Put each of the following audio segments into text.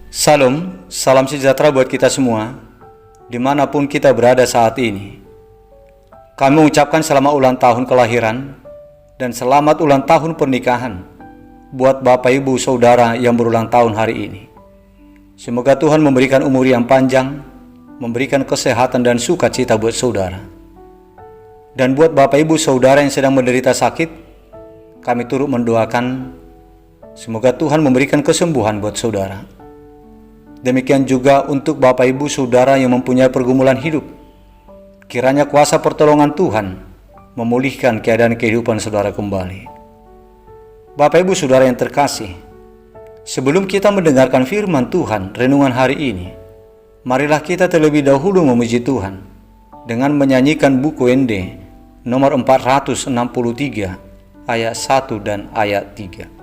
Salam, salam sejahtera buat kita semua, dimanapun kita berada saat ini. Kami mengucapkan selamat ulang tahun kelahiran dan selamat ulang tahun pernikahan buat Bapak Ibu Saudara yang berulang tahun hari ini. Semoga Tuhan memberikan umur yang panjang, memberikan kesehatan dan sukacita buat saudara. Dan buat Bapak Ibu Saudara yang sedang menderita sakit, kami turut mendoakan semoga Tuhan memberikan kesembuhan buat saudara. Demikian juga untuk Bapak Ibu Saudara yang mempunyai pergumulan hidup. Kiranya kuasa pertolongan Tuhan memulihkan keadaan kehidupan saudara kembali. Bapak Ibu Saudara yang terkasih, sebelum kita mendengarkan firman Tuhan renungan hari ini, marilah kita terlebih dahulu memuji Tuhan dengan menyanyikan buku ND nomor 463 ayat 1 dan ayat 3.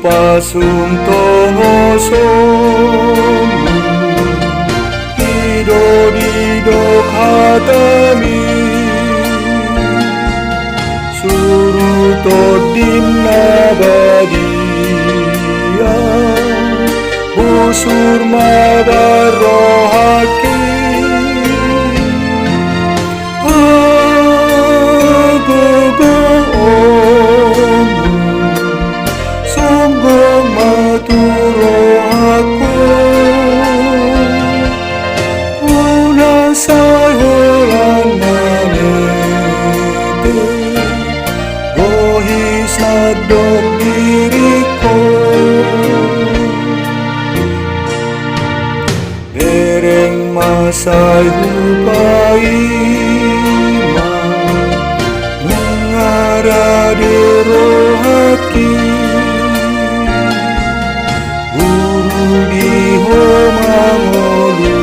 Pasung tongo somu Dido hatami Suruto dimna badia Busur mabarohaki sadok diriku dereng masai hupai mengara di rohaki guru di homangoluku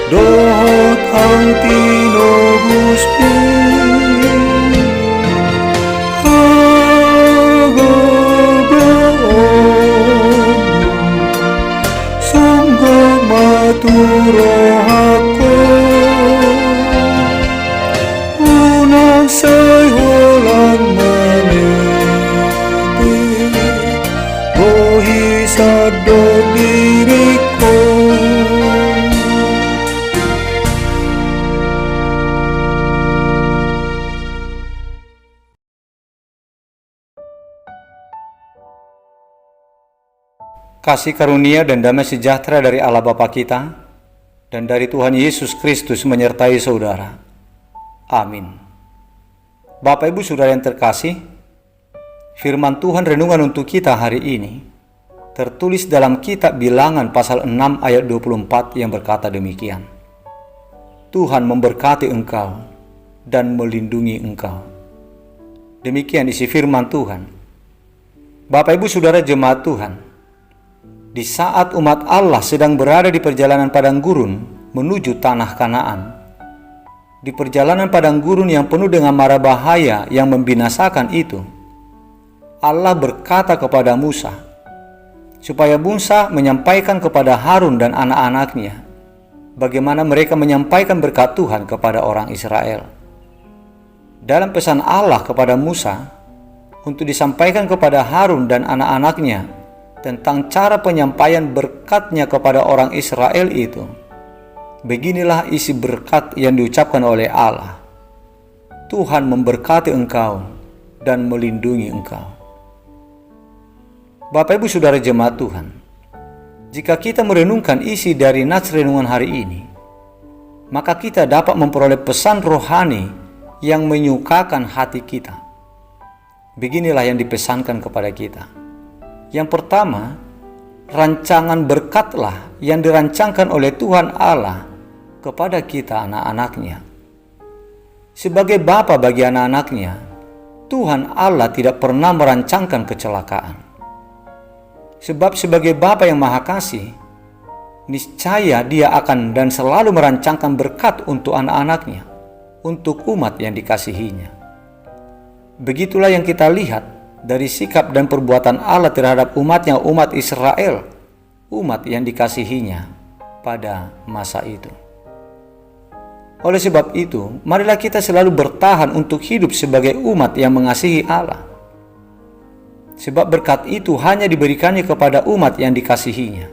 dohot antino guspi turohako unang sayholan manete bohi sado diriku. Kasih karunia dan damai sejahtera dari Allah Bapa kita dan dari Tuhan Yesus Kristus menyertai saudara. Amin. Bapak Ibu Saudara yang terkasih, firman Tuhan renungan untuk kita hari ini tertulis dalam kitab Bilangan pasal 6 ayat 24 yang berkata demikian. Tuhan memberkati engkau dan melindungi engkau. Demikian isi firman Tuhan. Bapak Ibu Saudara jemaat Tuhan, di saat umat Allah sedang berada di perjalanan padang gurun menuju tanah Kanaan, di perjalanan padang gurun yang penuh dengan mara bahaya yang membinasakan itu, Allah berkata kepada Musa, supaya Musa menyampaikan kepada Harun dan anak-anaknya bagaimana mereka menyampaikan berkat Tuhan kepada orang Israel. Dalam pesan Allah kepada Musa untuk disampaikan kepada Harun dan anak-anaknya tentang cara penyampaian berkatnya kepada orang Israel itu, beginilah isi berkat yang diucapkan oleh Allah. Tuhan memberkati engkau dan melindungi engkau. Bapak Ibu Saudara jemaat Tuhan, jika kita merenungkan isi dari nats renungan hari ini, maka kita dapat memperoleh pesan rohani yang menyukakan hati kita. Beginilah yang dipesankan kepada kita. Yang pertama, rancangan berkatlah yang dirancangkan oleh Tuhan Allah kepada kita anak-anaknya. Sebagai Bapa bagi anak-anaknya, Tuhan Allah tidak pernah merancangkan kecelakaan. Sebab sebagai Bapa yang Maha Kasih, niscaya Dia akan dan selalu merancangkan berkat untuk anak-anaknya, untuk umat yang dikasihinya. Begitulah yang kita lihat dari sikap dan perbuatan Allah terhadap umatnya, umat Israel, umat yang dikasihinya pada masa itu. Oleh sebab itu, marilah kita selalu bertahan untuk hidup sebagai umat yang mengasihi Allah. Sebab berkat itu hanya diberikannya kepada umat yang dikasihinya.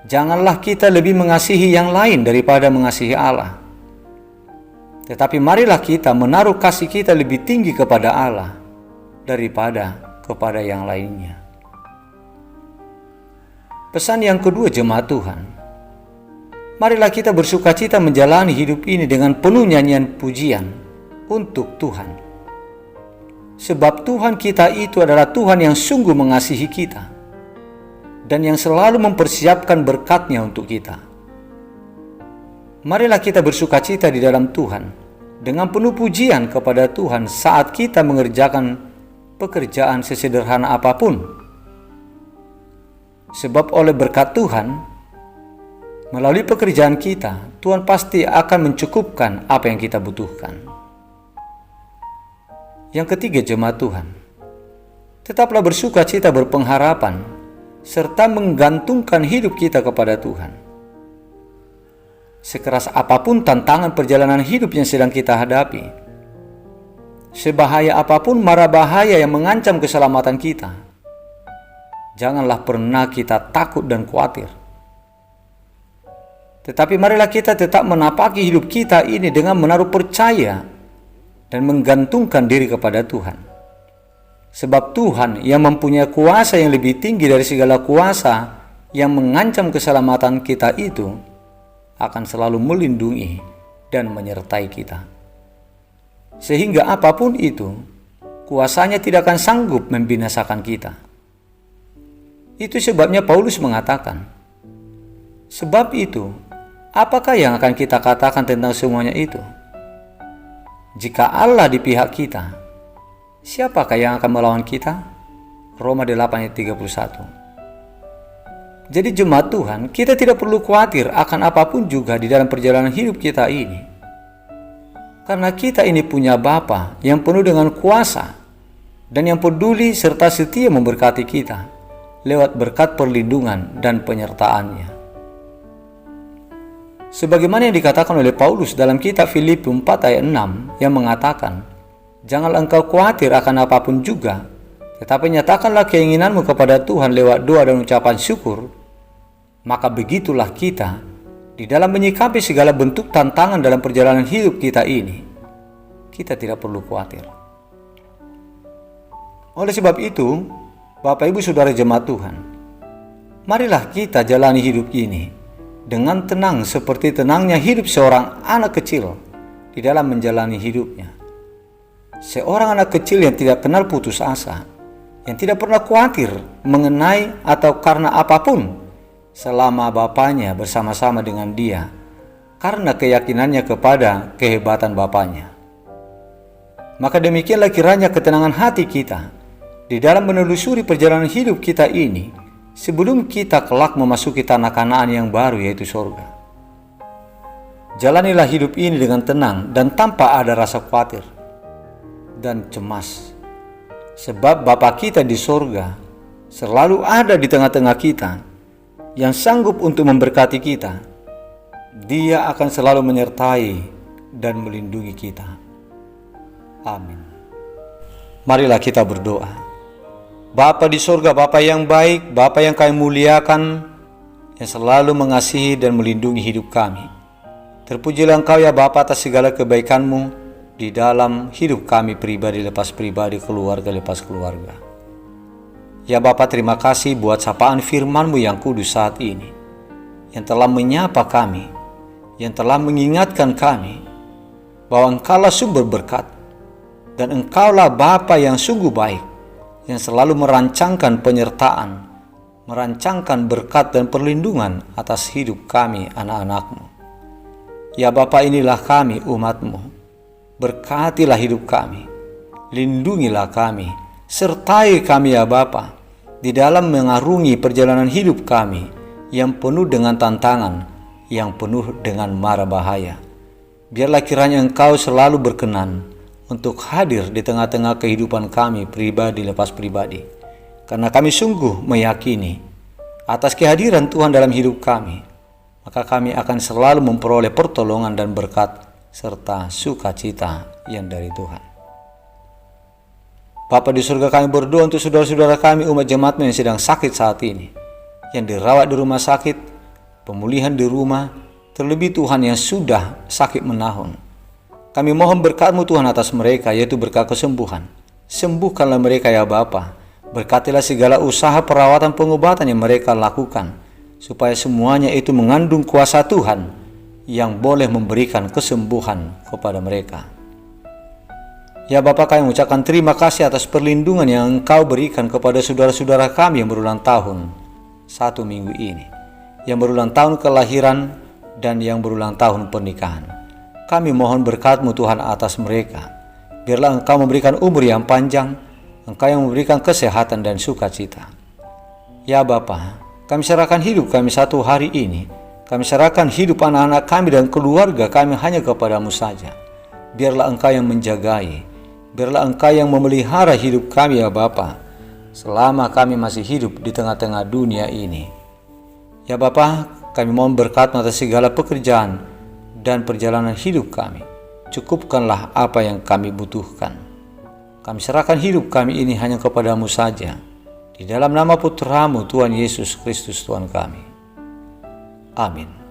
Janganlah kita lebih mengasihi yang lain daripada mengasihi Allah. Tetapi marilah kita menaruh kasih kita lebih tinggi kepada Allah daripada kepada yang lainnya. Pesan yang kedua jemaat Tuhan, marilah kita bersukacita menjalani hidup ini dengan penuh nyanyian pujian untuk Tuhan. Sebab Tuhan kita itu adalah Tuhan yang sungguh mengasihi kita dan yang selalu mempersiapkan berkat-Nya untuk kita. Marilah kita bersukacita di dalam Tuhan dengan penuh pujian kepada Tuhan saat kita mengerjakan pekerjaan sesederhana apapun. Sebab oleh berkat Tuhan, melalui pekerjaan kita, Tuhan pasti akan mencukupkan apa yang kita butuhkan. Yang ketiga jemaat Tuhan, tetaplah bersukacita berpengharapan, serta menggantungkan hidup kita kepada Tuhan. Sekeras apapun tantangan perjalanan hidup yang sedang kita hadapi, sebahaya apapun mara bahaya yang mengancam keselamatan kita, janganlah pernah kita takut dan khawatir. Tetapi marilah kita tetap menapaki hidup kita ini dengan menaruh percaya dan menggantungkan diri kepada Tuhan. Sebab Tuhan yang mempunyai kuasa yang lebih tinggi dari segala kuasa yang mengancam keselamatan kita itu akan selalu melindungi dan menyertai kita. Sehingga apapun itu, kuasanya tidak akan sanggup membinasakan kita. Itu sebabnya Paulus mengatakan, sebab itu, apakah yang akan kita katakan tentang semuanya itu? Jika Allah di pihak kita, siapakah yang akan melawan kita? Roma 8 ayat 31. Jadi jemaat Tuhan, kita tidak perlu khawatir akan apapun juga di dalam perjalanan hidup kita ini. Karena kita ini punya Bapa yang penuh dengan kuasa dan yang peduli serta setia memberkati kita lewat berkat perlindungan dan penyertaan-Nya. Sebagaimana yang dikatakan oleh Paulus dalam kitab Filipi 4 ayat 6 yang mengatakan, janganlah engkau khawatir akan apapun juga, tetapi nyatakanlah keinginanmu kepada Tuhan lewat doa dan ucapan syukur, maka begitulah kita di dalam menyikapi segala bentuk tantangan dalam perjalanan hidup kita ini, kita tidak perlu khawatir. Oleh sebab itu, Bapak Ibu Saudara jemaat Tuhan, marilah kita jalani hidup ini dengan tenang seperti tenangnya hidup seorang anak kecil di dalam menjalani hidupnya. Seorang anak kecil yang tidak kenal putus asa, yang tidak pernah khawatir mengenai atau karena apapun selama bapaknya bersama-sama dengan dia, karena keyakinannya kepada kehebatan bapaknya. Maka demikianlah kiranya ketenangan hati kita di dalam menelusuri perjalanan hidup kita ini sebelum kita kelak memasuki tanah Kanaan yang baru, yaitu surga. Jalanilah hidup ini dengan tenang dan tanpa ada rasa khawatir dan cemas. Sebab Bapa kita di surga selalu ada di tengah-tengah kita yang sanggup untuk memberkati kita. Dia akan selalu menyertai dan melindungi kita. Amin. Marilah kita berdoa. Bapa di surga, Bapa yang baik, Bapa yang kami muliakan, yang selalu mengasihi dan melindungi hidup kami. Terpujilah Engkau ya Bapa atas segala kebaikan-Mu di dalam hidup kami pribadi lepas pribadi, keluarga lepas keluarga. Ya Bapa, terima kasih buat sapaan firman-Mu yang kudus saat ini, yang telah menyapa kami, yang telah mengingatkan kami bahwa Engkaulah sumber berkat, dan Engkaulah Bapa yang sungguh baik, yang selalu merancangkan penyertaan, merancangkan berkat dan perlindungan atas hidup kami anak-anak-Mu. Ya Bapa, inilah kami umat-Mu. Berkatilah hidup kami, lindungilah kami, sertai kami ya Bapa, di dalam mengarungi perjalanan hidup kami yang penuh dengan tantangan, yang penuh dengan mara bahaya. Biarlah kiranya Engkau selalu berkenan untuk hadir di tengah-tengah kehidupan kami pribadi lepas pribadi. Karena kami sungguh meyakini atas kehadiran Tuhan dalam hidup kami, maka kami akan selalu memperoleh pertolongan dan berkat serta sukacita yang dari Tuhan. Bapa di surga, kami berdoa untuk saudara-saudara kami umat jemaat-Mu yang sedang sakit saat ini, yang dirawat di rumah sakit, pemulihan di rumah, terlebih Tuhan yang sudah sakit menahun. Kami mohon berkat-Mu Tuhan atas mereka, yaitu berkat kesembuhan. Sembuhkanlah mereka ya Bapa. Berkatilah segala usaha perawatan pengobatan yang mereka lakukan, supaya semuanya itu mengandung kuasa Tuhan yang boleh memberikan kesembuhan kepada mereka. Ya Bapa, kami mengucapkan terima kasih atas perlindungan yang Engkau berikan kepada saudara-saudara kami yang berulang tahun 1 minggu ini, yang berulang tahun kelahiran dan yang berulang tahun pernikahan. Kami mohon berkat-Mu Tuhan atas mereka. Biarlah Engkau memberikan umur yang panjang, Engkau yang memberikan kesehatan dan sukacita. Ya Bapa, kami serahkan hidup kami satu hari ini. Kami serahkan hidup anak-anak kami dan keluarga kami hanya kepada-Mu saja. Biarlah Engkau yang menjagai, biarlah Engkau yang memelihara hidup kami ya Bapa, selama kami masih hidup di tengah-tengah dunia ini. Ya Bapa, kami mohon berkat atas segala pekerjaan dan perjalanan hidup kami. Cukupkanlah apa yang kami butuhkan. Kami serahkan hidup kami ini hanya kepada-Mu saja. Di dalam nama Putra-Mu Tuhan Yesus Kristus Tuhan kami. Amin.